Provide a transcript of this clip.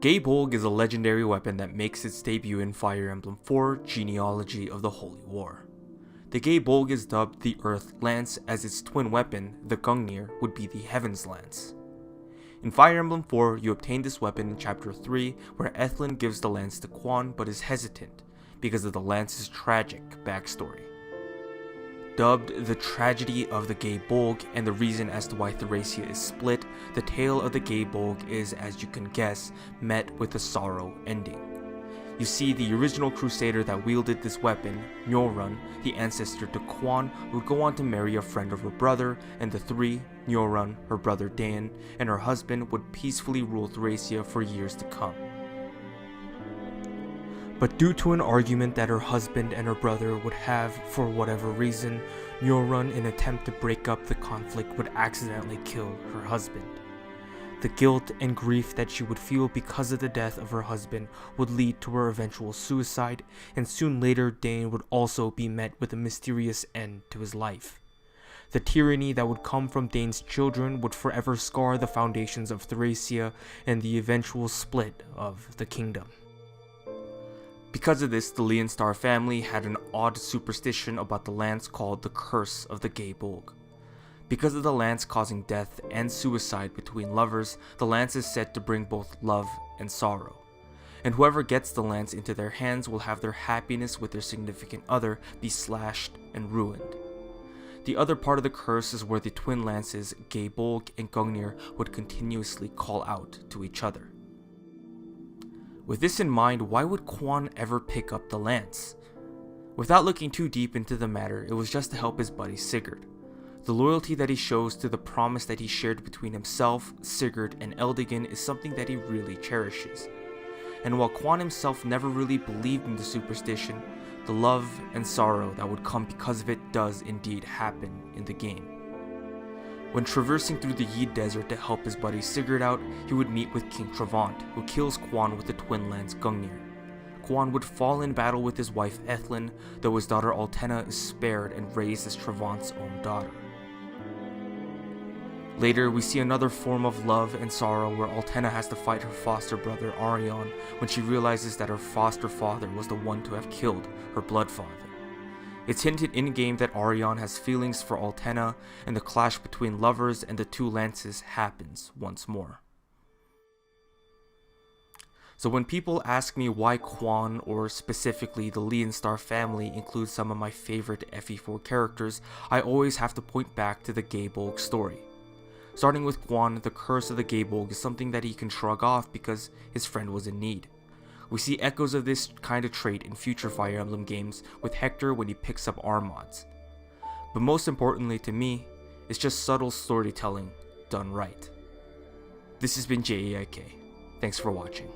Gae Bolg is a legendary weapon that makes its debut in Fire Emblem 4 Genealogy of the Holy War. The Gae Bolg is dubbed the Earth Lance, as its twin weapon, the Gungnir, would be the Heaven's Lance. In Fire Emblem 4, you obtain this weapon in Chapter 3, where Ethlin gives the lance to Quan but is hesitant because of the lance's tragic backstory. Dubbed the Tragedy of the Gae Bolg and the reason as to why Thracia is split, the tale of the Gae Bolg is, as you can guess, met with a sorrow ending. You see, the original crusader that wielded this weapon, Nyorun, the ancestor to Quan, would go on to marry a friend of her brother, and the three, Nyorun, her brother Dan, and her husband would peacefully rule Thracia for years to come. But due to an argument that her husband and her brother would have for whatever reason, Nyorun, in an attempt to break up the conflict, would accidentally kill her husband. The guilt and grief that she would feel because of the death of her husband would lead to her eventual suicide, and soon later Dane would also be met with a mysterious end to his life. The tyranny that would come from Dane's children would forever scar the foundations of Thracia and the eventual split of the kingdom. Because of this, the Leonstar family had an odd superstition about the lance called the Curse of the Gae Bolg. Because of the lance causing death and suicide between lovers, the lance is said to bring both love and sorrow. And whoever gets the lance into their hands will have their happiness with their significant other be slashed and ruined. The other part of the curse is where the twin lances, Gae Bolg and Gungnir, would continuously call out to each other. With this in mind, why would Quan ever pick up the lance? Without looking too deep into the matter, it was just to help his buddy Sigurd. The loyalty that he shows to the promise that he shared between himself, Sigurd, and Eldigan is something that he really cherishes. And while Quan himself never really believed in the superstition, the love and sorrow that would come because of it does indeed happen in the game. When traversing through the Yi Desert to help his buddy Sigurd out, he would meet with King Travant, who kills Quan with the twin lance Gungnir. Quan would fall in battle with his wife Ethlin, though his daughter Altena is spared and raised as Travant's own daughter. Later, we see another form of love and sorrow where Altena has to fight her foster brother Arion when she realizes that her foster father was the one to have killed her blood father. It's hinted in-game that Arion has feelings for Altena, and the clash between lovers and the two lances happens once more. So when people ask me why Quan, or specifically the Leonstar family, includes some of my favorite FE4 characters, I always have to point back to the Gae Bolg story. Starting with Quan, the curse of the Gae Bolg is something that he can shrug off because his friend was in need. We see echoes of this kind of trait in future Fire Emblem games with Hector when he picks up arm mods. But most importantly to me, it's just subtle storytelling done right. This has been JaeAIK. Thanks for watching.